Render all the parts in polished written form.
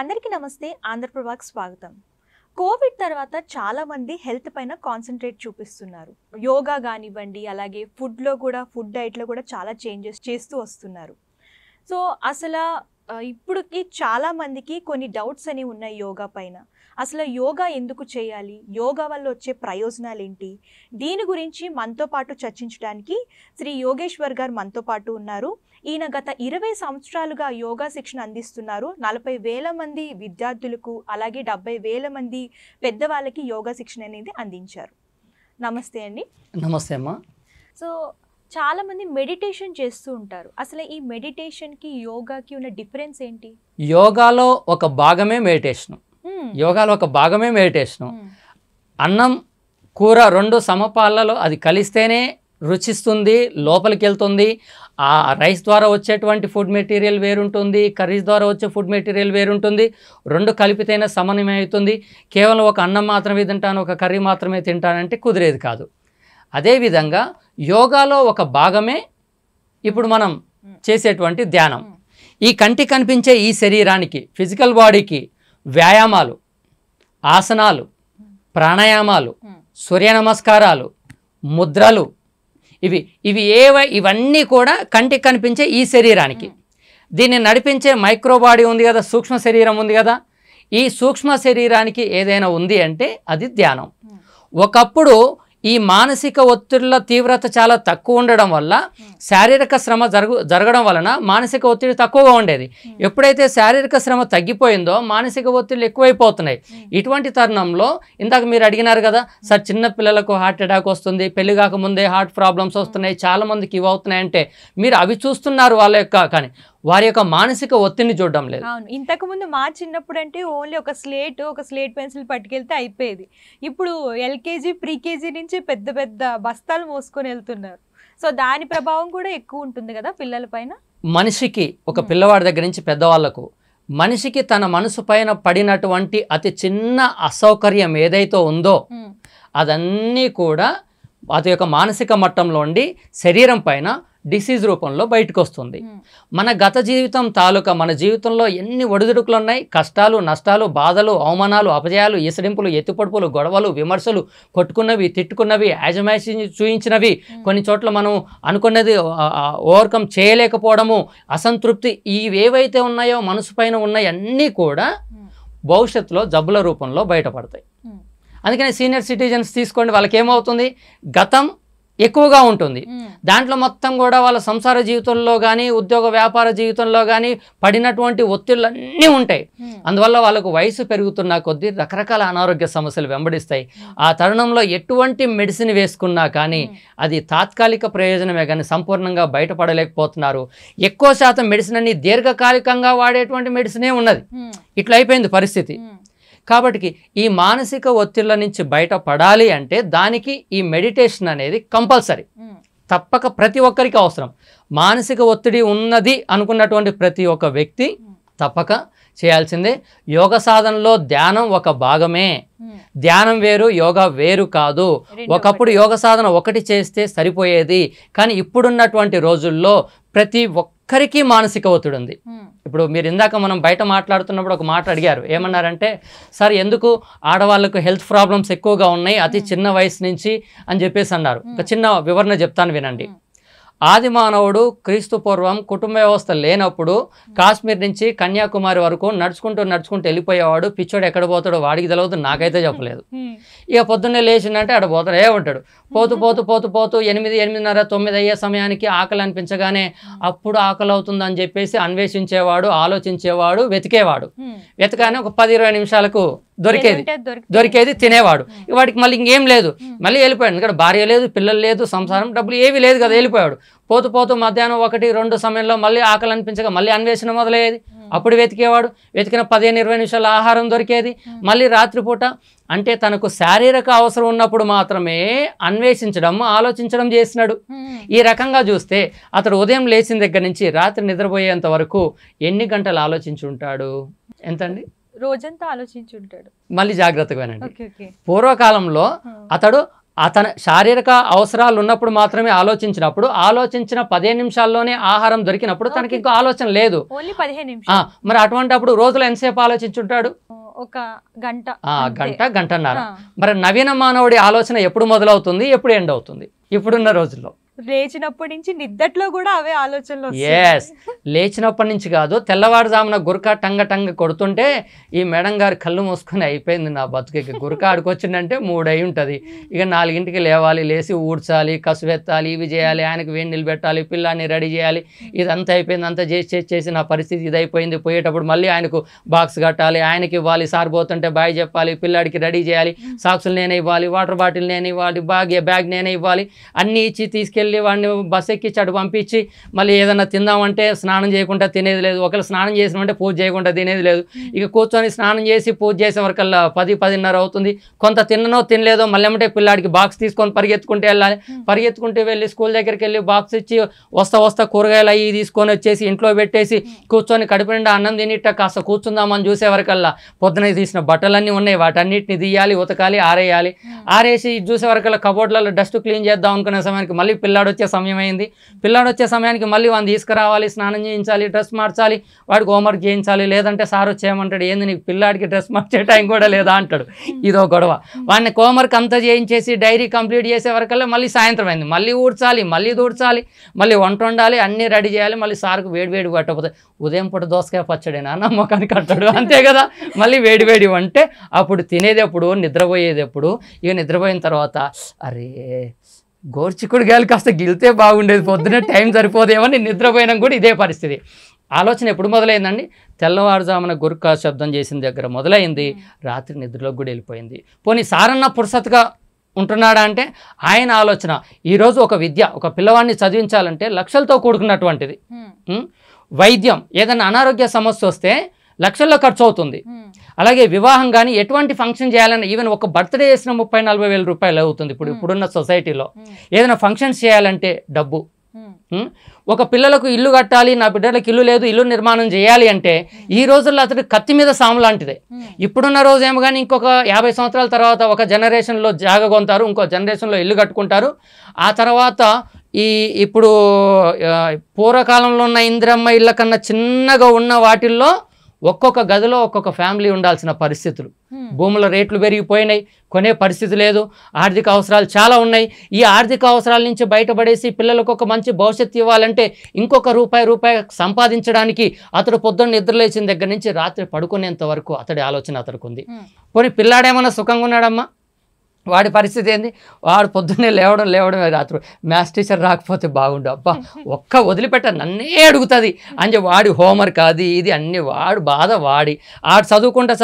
అందరికీ నమస్తే. ఆంధ్రప్రభకి స్వాగతం. కోవిడ్ తర్వాత చాలా మంది హెల్త్ పైన కాన్సంట్రేట్ చూపిస్తున్నారు. యోగా కానివ్వండి, అలాగే ఫుడ్ డైట్లో కూడా చాలా చేంజెస్ చేస్తూ వస్తున్నారు. సో అసలు ఇప్పుడుకి చాలా మందికి కొన్ని డౌట్స్ అనేవి ఉన్నాయి యోగా పైన. అసలు యోగా ఎందుకు చేయాలి, యోగా వల్ల వచ్చే ప్రయోజనాలు ఏంటి, దీని గురించి మనతో పాటు చర్చించడానికి శ్రీ యోగేశ్వర్ గారు మనతో పాటు ఉన్నారు. ఈయన గత 20 సంవత్సరాలుగా యోగా శిక్షణ అందిస్తున్నారు. 40,000 మంది విద్యార్థులకు, అలాగే 70,000 మంది పెద్దవాళ్ళకి యోగా శిక్షణ అనేది అందించారు. నమస్తే అండి. నమస్తే అమ్మా. సో చాలా మంది మెడిటేషన్ చేస్తూ ఉంటారు. అసలు ఈ మెడిటేషన్కి యోగాకి ఉన్న డిఫరెన్స్ ఏంటి? యోగాలో ఒక భాగమే మెడిటేషను. అన్నం కూర రెండు సమపాలలో అది కలిస్తేనే రుచిస్తుంది, లోపలికి వెళ్తుంది. ఆ రైస్ ద్వారా వచ్చేటువంటి ఫుడ్ మెటీరియల్ వేరుంటుంది, కర్రీస్ ద్వారా వచ్చే ఫుడ్ మెటీరియల్ వేరుంటుంది. రెండు కలిపితేనే సమన్వయం అవుతుంది. కేవలం ఒక అన్నం మాత్రమే తింటాను, ఒక కర్రీ మాత్రమే తింటానంటే కుదిరేది కాదు. అదేవిధంగా యోగాలో ఒక భాగమే ఇప్పుడు మనం చేసేటువంటి ధ్యానం. ఈ కంటి కనిపించే ఈ శరీరానికి, ఫిజికల్ బాడీకి వ్యాయామాలు, ఆసనాలు, ప్రాణాయామాలు, సూర్య నమస్కారాలు, ముద్రలు, ఇవన్నీ కూడా కంటికి కనిపించే ఈ శరీరానికి. దీన్ని నడిపించే మైక్రో బాడీ ఉంది కదా, సూక్ష్మ శరీరం ఉంది కదా, ఈ సూక్ష్మ శరీరానికి ఏదైనా ఉంది అంటే అది ధ్యానం. ఒకప్పుడు ఈ మానసిక ఒత్తిడిల తీవ్రత చాలా తక్కువ ఉండడం వల్ల శారీరక శ్రమ జరగడం వలన మానసిక ఒత్తిడి తక్కువగా ఉండేది. ఎప్పుడైతే శారీరక శ్రమ తగ్గిపోయిందో మానసిక ఒత్తిడిలు ఎక్కువైపోతున్నాయి. ఇటువంటి తరుణంలో ఇందాక మీరు అడిగినారు కదా సార్, చిన్న పిల్లలకు హార్ట్ అటాక్ వస్తుంది, పెళ్లి కాకముందే హార్ట్ ప్రాబ్లమ్స్ వస్తున్నాయి, చాలామందికి ఇవి అవుతున్నాయంటే మీరు అవి చూస్తున్నారు వాళ్ళ యొక్క, కానీ వారి యొక్క మానసిక ఒత్తిడిని చూడడం లేదు. అవును, ఇంతకు ముందు మా చిన్నప్పుడు అంటే ఓన్లీ ఒక స్లేట్ పెన్సిల్ పట్టుకెళ్తే అయిపోయేది. ఇప్పుడు ఎల్కేజీ ప్రీకేజీ నుంచి పెద్ద పెద్ద బస్తాలు మోసుకొని వెళ్తున్నారు. సో దాని ప్రభావం కూడా ఎక్కువ ఉంటుంది కదా పిల్లల పైన. మనిషికి, ఒక పిల్లవాడి దగ్గర నుంచి పెద్దవాళ్లకు, మనిషికి తన మనసు పైన పడినటువంటి అతి చిన్న అసౌకర్యం ఏదైతే ఉందో అదన్నీ కూడా అది యొక్క మానసిక మట్టంలో ఉండి శరీరం పైన డిసీజ్ రూపంలో బయటకు వస్తుంది. మన గత జీవితం తాలూకా మన జీవితంలో ఎన్ని ఒడిదుడుకులు ఉన్నాయి, కష్టాలు, నష్టాలు, బాధలు, అవమానాలు, అపజయాలు, ఈసడింపులు, ఎత్తుపడుపులు, గొడవలు, విమర్శలు, కొట్టుకున్నవి, తిట్టుకున్నవి, యాజమాన్యం చూయించినవి, కొన్ని చోట్ల మనం అనుకున్నది ఓవర్కమ్ చేయలేకపోవడము, అసంతృప్తి, ఇవేవైతే ఉన్నాయో మనసు పైన ఉన్నాయి అన్నీ కూడా భవిష్యత్తులో జబ్బుల రూపంలో బయటపడతాయి. అందుకని సీనియర్ సిటిజన్స్ తీసుకోండి, వాళ్ళకి ఏమవుతుంది, గతం ఎక్కువగా ఉంటుంది. దాంట్లో మొత్తం కూడా వాళ్ళ సంసార జీవితంలో కానీ ఉద్యోగ వ్యాపార జీవితంలో కానీ పడినటువంటి ఒత్తిళ్ళు అన్నీ ఉంటాయి. అందువల్ల వాళ్ళకు వయసు పెరుగుతున్న కొద్దీ రకరకాల అనారోగ్య సమస్యలు వెంబడిస్తాయి. ఆ తరుణంలో ఎటువంటి మెడిసిన్ వేసుకున్నా కానీ అది తాత్కాలిక ప్రయోజనమే కానీ సంపూర్ణంగా బయటపడలేకపోతున్నారు. ఎక్కువ శాతం మెడిసిన్ అన్ని దీర్ఘకాలికంగా వాడేటువంటి మెడిసినే ఉన్నది. ఇట్లా అయిపోయింది పరిస్థితి. కాబట్టి ఈ మానసిక ఒత్తిళ్ల నుంచి బయటపడాలి అంటే దానికి ఈ మెడిటేషన్ అనేది కంపల్సరీ, తప్పక ప్రతి ఒక్కరికి అవసరం. మానసిక ఒత్తిడి ఉన్నది అనుకున్నటువంటి ప్రతి ఒక్క వ్యక్తి తప్పక చేయాల్సిందే. యోగ సాధనలో ధ్యానం ఒక భాగమే. ధ్యానం వేరు, యోగా వేరు కాదు. ఒకప్పుడు యోగ సాధన ఒకటి చేస్తే సరిపోయేది, కానీ ఇప్పుడున్నటువంటి రోజుల్లో ప్రతి ఒక్కరికి మానసిక ఒత్తిడి ఉంది. ఇప్పుడు మీరు ఇందాక మనం బయట మాట్లాడుతున్నప్పుడు ఒక మాట అడిగారు, ఏమన్నారంటే సార్ ఎందుకు ఆడవాళ్ళకు హెల్త్ ప్రాబ్లమ్స్ ఎక్కువగా ఉన్నాయి అతి చిన్న వయసు నుంచి అని చెప్పేసి అన్నారు. ఒక చిన్న వివరణ చెప్తాను వినండి. ఆది మానవుడు క్రీస్తు పూర్వం కుటుంబ వ్యవస్థ లేనప్పుడు కాశ్మీర్ నుంచి కన్యాకుమారి వరకు నడుచుకుంటూ వెళ్ళిపోయేవాడు. పిచ్చోడు ఎక్కడ పోతాడో వాడికి తెలియదు, నాకైతే చెప్పలేదు. ఇక పొద్దున్నే లేచిందంటే ఆడ పోతాడు, ఉంటాడు. పోతూ 8, 8:30, 9 అయ్యే సమయానికి ఆకలి అనిపించగానే అప్పుడు ఆకలి అవుతుందని చెప్పేసి అన్వేషించేవాడు, ఆలోచించేవాడు, వెతకానే ఒక 10-20 నిమిషాలకు దొరికేది తినేవాడు. వాడికి మళ్ళీ ఇంకేం లేదు, మళ్ళీ వెళ్ళిపోయాడు. ఎందుకంటే భార్య లేదు, పిల్లలు లేదు, సంసారం, డబ్బులు ఏవి లేదు కదా, వెళ్ళిపోయాడు. పోతూ మధ్యాహ్నం 1-2 సమయంలో మళ్ళీ ఆకలి అనిపించగా మళ్ళీ అన్వేషణ మొదలయ్యేది. అప్పుడు వెతికిన 15-20 నిమిషాల ఆహారం దొరికేది. మళ్ళీ రాత్రిపూట, అంటే తనకు శారీరక అవసరం ఉన్నప్పుడు మాత్రమే అన్వేషించడం, ఆలోచించడం చేసినాడు. ఈ రకంగా చూస్తే అతడు ఉదయం లేచిన దగ్గర నుంచి రాత్రి నిద్రపోయేంత వరకు ఎన్ని గంటలు ఆలోచించి ఉంటాడు? ఎంతండి? రోజంతా ఆలోచించుంటాడు. మళ్ళీ జాగ్రత్తగా వినండి. పూర్వకాలంలో అతడు అతని శారీరక అవసరాలు ఉన్నప్పుడు మాత్రమే ఆలోచించినప్పుడు, ఆలోచించిన 15 నిమిషాల్లోనే ఆహారం దొరికినప్పుడు తనకి ఇంకో ఆలోచన లేదు. ఓన్లీ 15 నిమిషాలు. మరి అటువంటిప్పుడు రోజులో ఎంతసేపు ఆలోచించుంటాడు? ఒక గంట, గంటన్నర. మరి నవీన మానవుడి ఆలోచన ఎప్పుడు మొదలవుతుంది, ఎప్పుడు ఎండ్ అవుతుంది? ఇప్పుడున్న రోజుల్లో లేచినప్పటి నుంచి నిద్దట్లో కూడా అవే ఆలోచనలు. ఎస్, లేచినప్పటి నుంచి కాదు, తెల్లవారుజామున గురక టంగ టంగ కొడుతుంటే ఈ మేడం గారు కళ్ళు మూసుకొని అయిపోయింది నా బతుకి, గురక ఆడుకొచ్చిందంటే 3 అయి ఉంటుంది. ఇక 4ంటికి లేవాలి, లేచి ఊడ్చాలి, కసువెత్తాలి, ఇవి చేయాలి, ఆయనకు వేడి నీళ్ళు పెట్టాలి, పిల్లాన్ని రెడీ చేయాలి, ఇదంతా అయిపోయింది. అంతా చేసి నా పరిస్థితి ఇదైపోయింది. పోయేటప్పుడు మళ్ళీ ఆయనకు బాక్స్ కట్టాలి, ఆయనకి ఇవ్వాలి, సార్ పోతుంటే బాయ్ చెప్పాలి, పిల్లాడికి రెడీ చేయాలి, సాక్సులు నేనే ఇవ్వాలి, వాటర్ బాటిల్ నేనే ఇవ్వాలి, బ్యాగ్ నేనే ఇవ్వాలి, అన్నీ ఇచ్చి తీసుకెళ్ళి వాడిని బస్ ఎక్కించి అటు పంపించి మళ్ళీ ఏదన్నా తిందామంటే స్నానం చేయకుండా తినేది లేదు, ఒకవేళ స్నానం చేసినామంటే పూజ చేయకుండా తినేది లేదు. ఇక కూర్చొని స్నానం చేసి పూజ చేసే వరకల్లా 10-10:30 అవుతుంది. కొంత తిన్ననో తినలేదో మళ్ళీ ఏమంటే పిల్లాడికి బాక్స్ తీసుకొని పరిగెత్తుకుంటూ వెళ్ళాలి. పరిగెత్తుకుంటూ వెళ్ళి స్కూల్ దగ్గరికి వెళ్ళి బాక్స్ ఇచ్చి వస్తా కూరగాయలు అవి తీసుకొని వచ్చేసి ఇంట్లో పెట్టేసి కూర్చొని కడుపు నిండా అన్నం తినిట్ట కాస్త కూర్చుందామని చూసే వరకల్లా పొద్దున తీసిన బట్టలన్నీ ఉన్నాయి, వాటన్నిటిని తీయాలి, ఉతకాలి, ఆరేయాలి. ఆరేసి చూసే వరకల్లా కబోర్డ్లలో డస్ట్ క్లీన్ చేద్దాం అనుకునే సమయానికి మళ్ళీ పిల్లాడు వచ్చే సమయం అయింది. పిల్లాడు వచ్చే సమయానికి మళ్ళీ వాడిని తీసుకురావాలి, స్నానం చేయించాలి, డ్రెస్ మార్చాలి, వాడికి హోంవర్క్ చేయించాలి. లేదంటే సార్ వచ్చేయమంటాడు, ఏంది నీకు పిల్లాడికి డ్రెస్ మార్చే టైం కూడా లేదా అంటాడు. ఇదో గొడవ. వాడిని హోంవర్క్ అంతా చేయించేసి డైరీ కంప్లీట్ చేసే వరకల్లా మళ్ళీ సాయంత్రం అయింది. మళ్ళీ ఊడ్చాలి, మళ్ళీ దూడ్చాలి, మళ్ళీ వంట వండాలి, అన్నీ రెడీ చేయాలి. మళ్ళీ సార్కు వేడి పట్టకపోతే ఉదయం పూట దోసకాయ పచ్చడేనా నా మొఖానికి అంటాడు. అంతే కదా, మళ్ళీ వేడి వంటే అప్పుడు తినేది ఎప్పుడు, నిద్రపోయేది ఎప్పుడు. ఇక నిద్రపోయిన తర్వాత అరే గోర్చిక్కుడుగాయలు కాస్త గిలితే బాగుండేది, పొద్దునే టైం సరిపోదేమని నిద్రపోయినా కూడా ఇదే పరిస్థితి. ఆలోచన ఎప్పుడు మొదలైందండి? తెల్లవారుజామున గురుక శబ్దం చేసిన దగ్గర మొదలైంది, రాత్రి నిద్రలోకి కూడా వెళ్ళిపోయింది. పోనీ సారన్న పురుసత్తుగా ఉంటున్నాడా అంటే ఆయన ఆలోచన ఈరోజు ఒక పిల్లవాడిని చదివించాలంటే లక్షలతో కూడుకున్నటువంటిది. వైద్యం, ఏదైనా అనారోగ్య సమస్య వస్తే లక్షల్లో ఖర్చు అవుతుంది. అలాగే వివాహం కానీ ఎటువంటి ఫంక్షన్ చేయాలన్నా, ఈవెన్ ఒక బర్త్డే చేసిన 30-40 వేల రూపాయలు అవుతుంది ఇప్పుడున్న సొసైటీలో. ఏదైనా ఫంక్షన్స్ చేయాలంటే డబ్బు. ఒక పిల్లలకు ఇల్లు కట్టాలి, నా బిడ్డలకు ఇల్లు లేదు, ఇల్లు నిర్మాణం చేయాలి అంటే ఈ రోజుల్లో అతడు కత్తి మీద సాము లాంటిదే. ఇప్పుడున్న రోజు ఏమో కానీ ఇంకొక 50 సంవత్సరాల తర్వాత ఒక జనరేషన్లో జాగ కొంటారు, ఇంకో జనరేషన్లో ఇల్లు కట్టుకుంటారు. ఆ తర్వాత ఇప్పుడు పూర్వకాలంలో ఉన్న ఇందిరమ్మ ఇళ్ళ కన్నా చిన్నగా ఉన్న వాటిల్లో ఒక్కొక్క గదిలో ఒక్కొక్క ఫ్యామిలీ ఉండాల్సిన పరిస్థితులు. భూముల రేట్లు పెరిగిపోయినాయి, కొనే పరిస్థితి లేదు, ఆర్థిక అవసరాలు చాలా ఉన్నాయి. ఈ ఆర్థిక అవసరాల నుంచి బయటపడేసి పిల్లలకు ఒక మంచి భవిష్యత్తు ఇవ్వాలంటే ఇంకొక రూపాయి సంపాదించడానికి అతడు పొద్దున్న నిద్రలేచిన దగ్గర నుంచి రాత్రి పడుకునేంత వరకు అతడి ఆలోచన అతడికి ఉంది. పోనీ పిల్లాడేమన్నా సుఖంగా ఉన్నాడమ్మా? వాడి పరిస్థితి ఏంది? వాడు పొద్దున్నే లేవడమే రాత్రి. మ్యాథ్స్ టీచర్ రాకపోతే బాగుండు, అబ్బా ఒక్క వదిలిపెట్ట నన్నే అడుగుతుంది అని వాడి హోంవర్క్ అది ఇది అన్ని వాడు బాధ వాడి. ఆడు చదువుకుంటా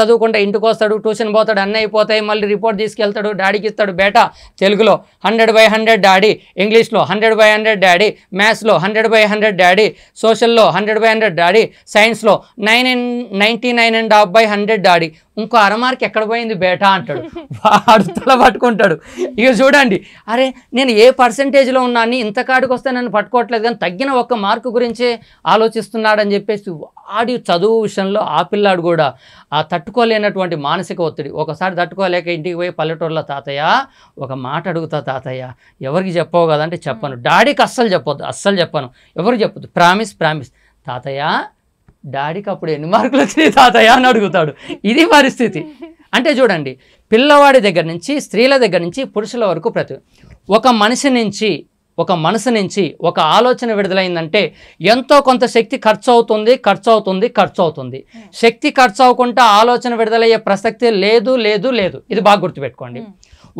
ఇంటికి వస్తాడు, ట్యూషన్ పోతాడు, అన్నీ అయిపోతాయి. మళ్ళీ రిపోర్ట్ తీసుకెళ్తాడు, డాడీకి ఇస్తాడు. బేటా తెలుగులో 100/100 డాడీ, ఇంగ్లీష్లో 100/100 డాడీ, మ్యాథ్స్లో 100/100 డాడీ, సోషల్లో 100/100 డాడీ, సైన్స్లో 99.5/100 డాడీ. ఇంకో అరమార్క్ ఎక్కడ పోయింది బేటా అంటాడు. వాడు తల పట్టుకుంటాడు. ఇక చూడండి, అరే నేను ఏ పర్సంటేజ్లో ఉన్నాను, ఇంత కాడికి వస్తే నన్ను పట్టుకోవట్లేదు, కానీ తగ్గిన ఒక్క మార్కు గురించే ఆలోచిస్తున్నాడని చెప్పేసి వాడి చదువు విషయంలో ఆ పిల్లాడు కూడా ఆ తట్టుకోలేనటువంటి మానసిక ఒత్తిడి. ఒకసారి తట్టుకోలేక ఇంటికి పోయి పల్లెటూరులో, తాతయ్య ఒక మాట అడుగుతా తాతయ్య, ఎవరికి చెప్పవు కదా అంటే చెప్పను. డాడీకి అస్సలు చెప్పను, ఎవరికి చెప్పొద్దు, ప్రామిస్ తాతయ్య డాడీకి అప్పుడు ఎన్ని మార్కులు వచ్చినాయి తాతయ్య అని అడుగుతాడు. ఇది పరిస్థితి. అంటే చూడండి, పిల్లవాడి దగ్గర నుంచి స్త్రీల దగ్గర నుంచి పురుషుల వరకు ఒక మనసు నుంచి ఒక ఆలోచన విడుదలైందంటే ఎంతో కొంత శక్తి ఖర్చు అవుతుంది. శక్తి ఖర్చు అవ్వకుండా ఆలోచన విడుదలయ్యే ప్రసక్తే లేదు. ఇది బాగా గుర్తుపెట్టుకోండి.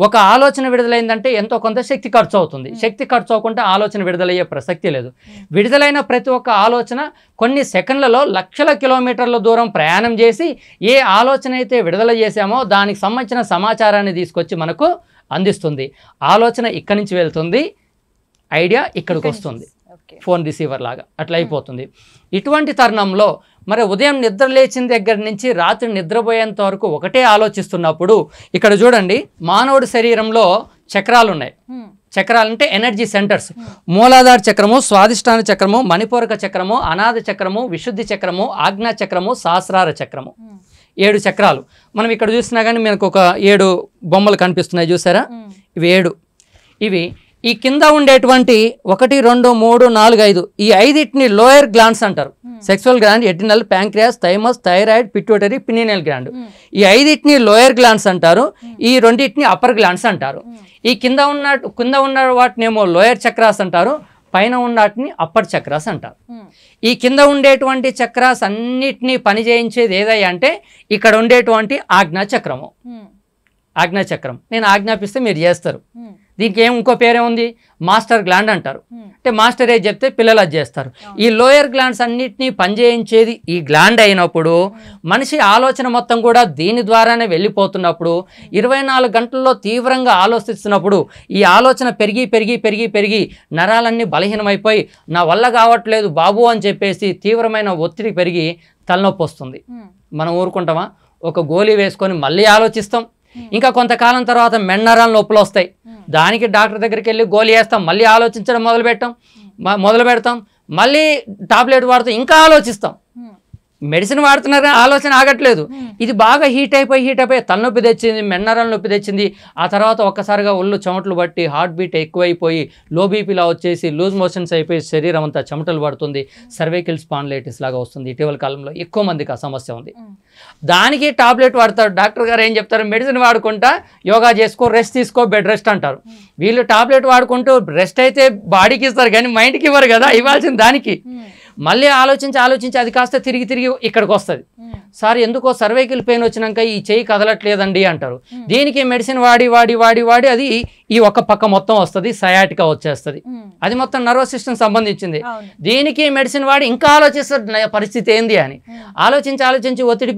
ఒక ఆలోచన విడుదలైందంటే ఎంతో కొంత శక్తి ఖర్చు అవుతుంది. శక్తి ఖర్చు అవ్వకుండా ఆలోచన విడుదలయ్యే ప్రసక్తి లేదు. విడుదలైన ప్రతి ఒక్క ఆలోచన కొన్ని సెకండ్లలో లక్షల కిలోమీటర్ల దూరం ప్రయాణం చేసి ఏ ఆలోచన అయితే విడుదల చేశామో దానికి సంబంధించిన సమాచారాన్ని తీసుకొచ్చి మనకు అందిస్తుంది. ఆలోచన ఇక్కడి నుంచి వెళ్తుంది, ఐడియా ఇక్కడికి వస్తుంది, ఫోన్ రిసీవర్ లాగా అట్లా అయిపోతుంది. ఇటువంటి తరుణంలో మరి ఉదయం నిద్ర లేచిన దగ్గర నుంచి రాత్రి నిద్రపోయేంత వరకు ఒకటే ఆలోచిస్తున్నప్పుడు ఇక్కడ చూడండి, మానవుడి శరీరంలో చక్రాలు ఉన్నాయి. చక్రాలు అంటే ఎనర్జీ సెంటర్స్. మూలాధార చక్రము, స్వాదిష్టాన చక్రము, మణిపూరక చక్రము, అనాథ చక్రము, విశుద్ధి చక్రము, ఆజ్ఞా చక్రము, సహస్రార చక్రము. 7 చక్రాలు. మనం ఇక్కడ చూసినా కానీ మనకు ఒక 7 బొమ్మలు కనిపిస్తున్నాయి, చూసారా? ఇవి 7. ఇవి ఈ కింద ఉండేటువంటి 1 2 3 4 5 ఈ 5టిని లోయర్ గ్లాండ్స్ అంటారు. Sexual gland, adrenal, pancreas, thymus, thyroid, pituitary, pineal gland. ఈ 5టిని లోయర్ గ్లాండ్స్ అంటారు. ఈ 2టిని అప్పర్ గ్లాండ్స్ అంటారు. ఈ కింద ఉన్న వాటినేమో లోయర్ చక్రాస్ అంటారు, పైన ఉన్న వాటిని అప్పర్ చక్రాస్ అంటారు. ఈ కింద ఉండేటువంటి చక్రాస్ అన్నిటినీ పని చేయించేది ఏదయ్యా అంటే ఇక్కడ ఉండేటువంటి ఆజ్ఞాచక్రము. ఆజ్ఞాచక్రం నేను ఆజ్ఞాపిస్తే మీరు చేస్తారు. దీనికి ఇంకో పేరేముంది, మాస్టర్ గ్లాండ్ అంటారు. అంటే మాస్టర్ ఏది చెప్తే పిల్లలు అది చేస్తారు. ఈ లోయర్ గ్లాండ్స్ అన్నిటినీ పనిచేయించేది ఈ గ్లాండ్ అయినప్పుడు మనిషి ఆలోచన మొత్తం కూడా దీని ద్వారానే వెళ్ళిపోతున్నప్పుడు 24 గంటల్లో తీవ్రంగా ఆలోచిస్తున్నప్పుడు ఈ ఆలోచన పెరిగి పెరిగి పెరిగి పెరిగి నరాలన్నీ బలహీనమైపోయి నా వల్ల కావట్లేదు బాబు అని చెప్పేసి తీవ్రమైన ఒత్తిడి పెరిగి తలనొప్పి వస్తుంది. మనం ఊరుకుంటామా? ఒక గోళీ వేసుకొని మళ్ళీ ఆలోచిస్తాం. ఇంకా కొంతకాలం తర్వాత మెన్నరాల నొప్పులు వస్తాయి, దానికి డాక్టర్ దగ్గరికి వెళ్ళి గోళీ వేస్తాం, మళ్ళీ ఆలోచించడం మొదలు పెడతాం, మళ్ళీ టాబ్లెట్ వాడుతాం, ఇంకా ఆలోచిస్తాం. మెడిసిన్ వాడుతున్నారు, ఆలోచన ఆగట్లేదు. ఇది బాగా హీట్ అయిపోయి తలనొప్పి తెచ్చింది, మెన్నరాల నొప్పి తెచ్చింది. ఆ తర్వాత ఒక్కసారిగా ఒళ్ళు చెమటలు పట్టి హార్ట్ బీట్ ఎక్కువైపోయి లో బీపీలా వచ్చేసి లూజ్ మోషన్స్ అయిపోయి శరీరం అంతా చెమటలు పడుతుంది, సర్వైకల్ స్పాండిలైటిస్ లాగా వస్తుంది. ఇటీవల కాలంలో ఎక్కువ మందికి ఆ సమస్య ఉంది. దానికి టాబ్లెట్ వాడతారు. డాక్టర్ గారు ఏం చెప్తారు, మెడిసిన్ వాడుకుంటా యోగా చేసుకో, రెస్ట్ తీసుకో, బెడ్ రెస్ట్ అంటారు. వీళ్ళు టాబ్లెట్ వాడుకుంటూ రెస్ట్ అయితే బాడీకి ఇస్తారు కానీ మైండ్కి ఇవ్వరు కదా, ఇవ్వాల్సిన దానికి. మళ్ళీ ఆలోచించి అది కాస్త తిరిగి ఇక్కడికి వస్తుంది. సార్ ఎందుకో సర్వైకల్ పెయిన్ వచ్చినాక ఈ చెయ్యి కదలట్లేదండి అంటారు. దీనికి మెడిసిన్ వాడి అది ఈ ఒక్క పక్క మొత్తం వస్తుంది, సయాటికా వచ్చేస్తుంది. అది మొత్తం నర్వస్ సిస్టమ్ సంబంధించింది. దీనికి మెడిసిన్ వాడి ఇంకా ఆలోచిస్తారు పరిస్థితి ఏంది అని. ఆలోచించి ఒత్తిడి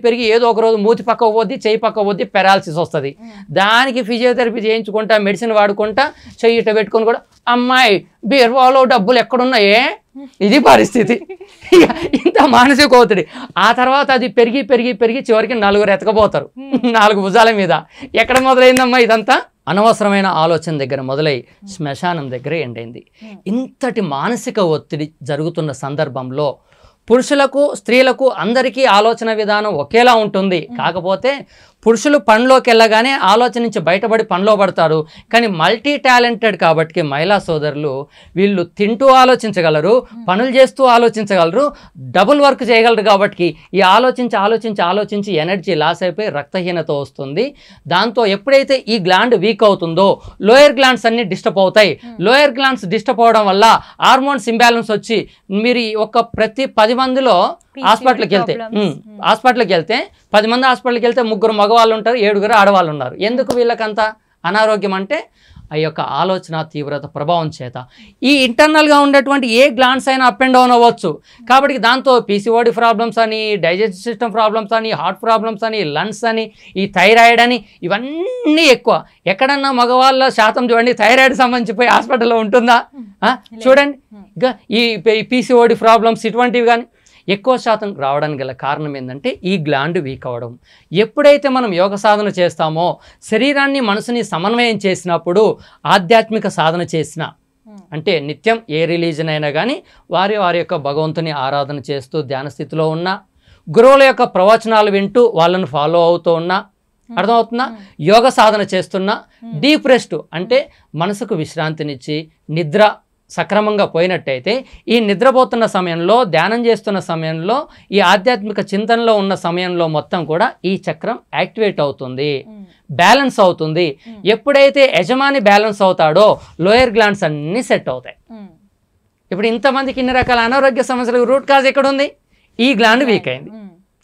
పెరిగి ఏదో ఒక రోజు మూతి పక్క పోద్ది, చెయ్యి పక్క పోద్ది, పెరాలసిస్ వస్తుంది. దానికి ఫిజియోథెరపీ చేయించుకుంటా, మెడిసిన్ వాడుకుంటా, చెయ్యి ఇట పెట్టుకొని కూడా అమ్మాయి బీరువాలో డబ్బులు ఎక్కడున్నాయే, ఇది పరిస్థితి. ఇంత మానసిక ఒత్తిడి. ఆ తర్వాత అది పెరిగి చివరికి 4 ఎతకపోతారు 4 భుజాల మీద. ఎక్కడ మొదలైందమ్మా ఇదంతా? అనవసరమైన ఆలోచన దగ్గర మొదలై శ్మశానం దగ్గర ఎండైంది. ఇంతటి మానసిక ఒత్తిడి జరుగుతున్న సందర్భంలో పురుషులకు స్త్రీలకు అందరికీ ఆలోచన విధానం ఒకేలా ఉంటుంది. కాకపోతే పురుషులు పనిలోకి వెళ్ళగానే ఆలోచన నుంచి బయటపడి పనిలో పడతారు. కానీ మల్టీ టాలెంటెడ్ కాబట్టి మహిళా సోదరులు వీళ్ళు తింటూ ఆలోచించగలరు, పనులు చేస్తూ ఆలోచించగలరు, డబుల్ వర్క్ చేయగలరు. కాబట్టి ఈ ఆలోచించి ఎనర్జీ లాస్ అయిపోయి రక్తహీనత వస్తుంది. దాంతో ఎప్పుడైతే ఈ గ్లాండ్ వీక్ అవుతుందో లోయర్ గ్లాండ్స్ అన్ని డిస్టర్బ్ అవుతాయి. లోయర్ గ్లాండ్స్ డిస్టర్బ్ అవడం వల్ల హార్మోన్స్ ఇంబ్యాలెన్స్ వచ్చి మీరు ప్రతి 10 మందిలో హాస్పిటల్కి వెళ్తే 10 మంది హాస్పిటల్కి వెళ్తే 3 మగవాళ్ళు ఉంటారు, 7 ఆడవాళ్ళు ఉన్నారు. ఎందుకు వీళ్ళకంత అనారోగ్యం అంటే ఆ యొక్క ఆలోచన తీవ్రత ప్రభావం చేత. ఈ ఇంటర్నల్గా ఉండేటువంటి ఏ గ్లాండ్స్ అయినా అప్ అండ్ డౌన్ అవ్వచ్చు. కాబట్టి దాంతో పీసీఓడి ప్రాబ్లమ్స్ అని, డైజెస్టివ్ సిస్టమ్ ప్రాబ్లమ్స్ అని, హార్ట్ ప్రాబ్లమ్స్ అని, లంగ్స్ అని, ఈ థైరాయిడ్ అని, ఇవన్నీ ఎక్కువ. ఎక్కడన్నా మగవాళ్ళ శాతం చూడండి థైరాయిడ్ సంబంధించిపోయి హాస్పిటల్లో ఉంటుందా? చూడండి. ఇంకా ఈ పీసీఓడి ప్రాబ్లమ్స్ ఇటువంటివి కానీ ఎక్కువ శాతం రావడానికి గల కారణం ఏంటంటే ఈ గ్లాండ్ వీక్ అవ్వడం. ఎప్పుడైతే మనం యోగ సాధన చేస్తామో, శరీరాన్ని మనసుని సమన్వయం చేసినప్పుడు, ఆధ్యాత్మిక సాధన చేసిన అంటే నిత్యం ఏ రిలీజన్ అయినా కానీ వారి యొక్క భగవంతుని ఆరాధన చేస్తూ ధ్యాన స్థితిలో ఉన్న, గురువుల యొక్క ప్రవచనాలు వింటూ వాళ్ళను ఫాలో అవుతూ ఉన్నా, అర్థమవుతుందా? యోగ సాధన చేస్తున్నా, డీప్ రెస్ట్ అంటే మనసుకు విశ్రాంతినిచ్చి నిద్ర సక్రమంగా పోయినట్టయితే ఈ నిద్రపోతున్న సమయంలో, ధ్యానం చేస్తున్న సమయంలో, ఈ ఆధ్యాత్మిక చింతనలో ఉన్న సమయంలో మొత్తం కూడా ఈ చక్రం యాక్టివేట్ అవుతుంది, బ్యాలెన్స్ అవుతుంది. ఎప్పుడైతే యజమాని బ్యాలెన్స్ అవుతాడో లోయర్ గ్లాండ్స్ అన్నీ సెట్ అవుతాయి. ఇప్పుడు ఇంతమందికి ఇన్ని రకాల అనారోగ్య సమస్యలకు రూట్ కాజ్ ఎక్కడుంది? ఈ గ్లాండ్ వీక్ అయింది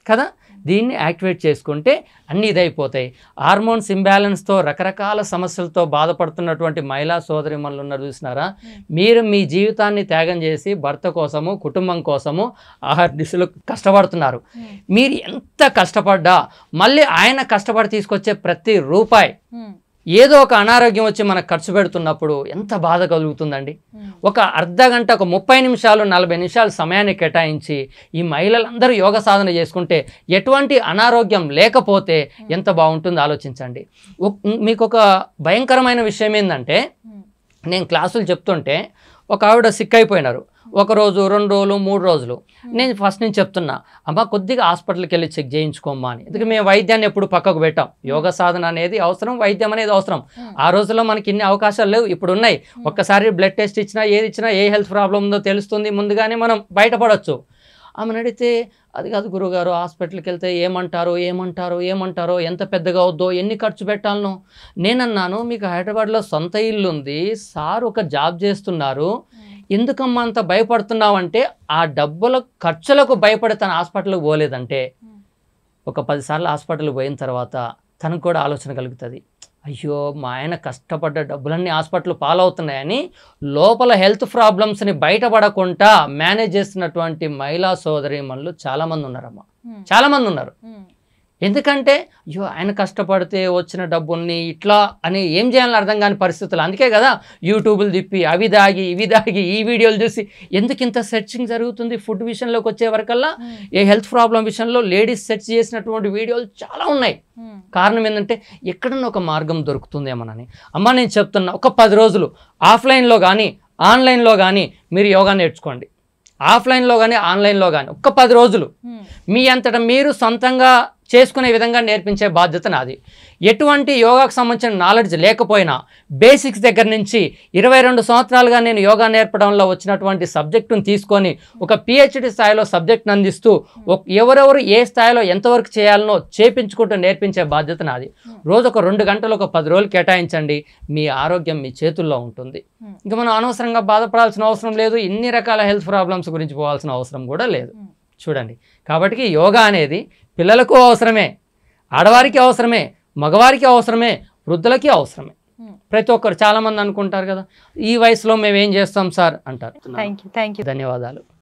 కదా. దీన్ని యాక్టివేట్ చేసుకుంటే అన్నీ ఇదైపోతాయి. హార్మోన్స్ ఇంబ్యాలెన్స్తో రకరకాల సమస్యలతో బాధపడుతున్నటువంటి మహిళా సోదరిమణులు ఉన్నారు చూసినారా? మీరు మీ జీవితాన్ని త్యాగం చేసి భర్త కోసము, కుటుంబం కోసము ఆహార దిశలో కష్టపడుతున్నారు. మీరు ఎంత కష్టపడ్డా మళ్ళీ ఆయన కష్టపడి తీసుకొచ్చే ప్రతి రూపాయి ఏదో ఒక అనారోగ్యం వచ్చి మనకు ఖర్చు పెడుతున్నప్పుడు ఎంత బాధ కలుగుతుందండి. ఒక అర్ధ గంట, ఒక 30 నిమిషాలు 40 నిమిషాలు సమయాన్ని కేటాయించి ఈ మహిళలందరూ యోగ సాధన చేసుకుంటే ఎటువంటి అనారోగ్యం లేకపోతే ఎంత బాగుంటుందో ఆలోచించండి. మీకు ఒక భయంకరమైన విషయం ఏంటంటే, నేను క్లాసులు చెప్తుంటే ఒక ఆవిడ సిక్ అయిపోయినారు. ఒక రోజు 2 రోజులు 3 రోజులు నేను ఫస్ట్ నుంచి చెప్తున్నా అమ్మ కొద్దిగా హాస్పిటల్కి వెళ్ళి చెక్ చేయించుకోమ్మా అని. ఎందుకంటే మేము వైద్యాన్ని ఎప్పుడు పక్కకు పెట్టాం. యోగ సాధన అనేది అవసరం, వైద్యం అనేది అవసరం. ఆ రోజుల్లో మనకి ఇన్ని అవకాశాలు లేవు, ఇప్పుడు ఉన్నాయి. ఒక్కసారి బ్లడ్ టెస్ట్ ఇచ్చినా ఏది ఇచ్చినా ఏ హెల్త్ ప్రాబ్లం ఉందో తెలుస్తుంది, ముందుగానే మనం బయటపడవచ్చు. ఆమెను అడిగితే అది కాదు గురుగారు, హాస్పిటల్కి వెళ్తే ఏమంటారో ఎంత పెద్దగా అవుద్దో, ఎన్ని ఖర్చు పెట్టాలనో. నేనన్నాను మీకు హైదరాబాద్లో సొంత ఇల్లు ఉంది, సార్ ఒక జాబ్ చేస్తున్నారు, ఎందుకమ్మా అంత భయపడుతున్నావు అంటే ఆ డబ్బుల ఖర్చులకు భయపడి తన హాస్పిటల్కి పోలేదంటే ఒక 10 సార్లు హాస్పిటల్కి పోయిన తర్వాత తనకు కూడా ఆలోచన కలుగుతుంది, అయ్యో మా ఆయన కష్టపడ్డ డబ్బులన్నీ హాస్పిటల్ పాలవుతున్నాయని. లోపల హెల్త్ ప్రాబ్లమ్స్ని బయటపడకుండా మేనేజ్ చేస్తున్నటువంటి మహిళా సోదరీమణులు చాలామంది ఉన్నారమ్మా, చాలామంది ఉన్నారు. ఎందుకంటే అయ్యో ఆయన కష్టపడితే వచ్చిన డబ్బుల్ని ఇట్లా అని ఏం చేయాలని అర్థం కాని పరిస్థితులు. అందుకే కదా యూట్యూబ్లు తిప్పి అవి దాగి ఇవి దాగి ఈ వీడియోలు చూసి ఎందుకు ఇంత సెర్చింగ్ జరుగుతుంది. ఫుడ్ విషయంలోకి వచ్చే వరకల్లా ఏ హెల్త్ ప్రాబ్లం విషయంలో లేడీస్ సెర్చ్ చేసినటువంటి వీడియోలు చాలా ఉన్నాయి. కారణం ఏంటంటే ఎక్కడన్నా ఒక మార్గం దొరుకుతుందేమోనని. అమ్మ నేను చెప్తున్నా, ఒక 10 రోజులు ఆఫ్లైన్లో కానీ ఆన్లైన్లో కానీ మీరు యోగా నేర్చుకోండి. ఆఫ్లైన్లో కానీ ఆన్లైన్లో కానీ ఒక్క 10 రోజులు మీ అంతటా మీరు సొంతంగా చేసుకునే విధంగా నేర్పించే బాధ్యత నాది. ఎటువంటి యోగాకు సంబంధించిన నాలెడ్జ్ లేకపోయినా బేసిక్స్ దగ్గర నుంచి 22 సంవత్సరాలుగా నేను యోగా నేర్పడంలో వచ్చినటువంటి సబ్జెక్టును తీసుకొని ఒక పిహెచ్డి స్థాయిలో సబ్జెక్ట్ని అందిస్తూ ఎవరెవరు ఏ స్థాయిలో ఎంతవరకు చేయాలనో చేపించుకుంటూ నేర్పించే బాధ్యత నాది. రోజు ఒక 2 గంటలు ఒక 10 రోజులు కేటాయించండి, మీ ఆరోగ్యం మీ చేతుల్లో ఉంటుంది. ఇంకా మనం అనవసరంగా బాధపడాల్సిన అవసరం లేదు, ఇన్ని రకాల హెల్త్ ప్రాబ్లమ్స్ గురించి పోవాల్సిన అవసరం కూడా లేదు. చూడండి, కాబట్టి యోగా అనేది పిల్లలకు అవసరమే, ఆడవారికి అవసరమే, మగవారికి అవసరమే, వృద్ధులకి అవసరమే. ప్రతి ఒక్కరు చాలామంది అనుకుంటారు కదా ఈ వయసులో మేము ఏం చేస్తాం సార్ అంటారు. Thank you. ధన్యవాదాలు.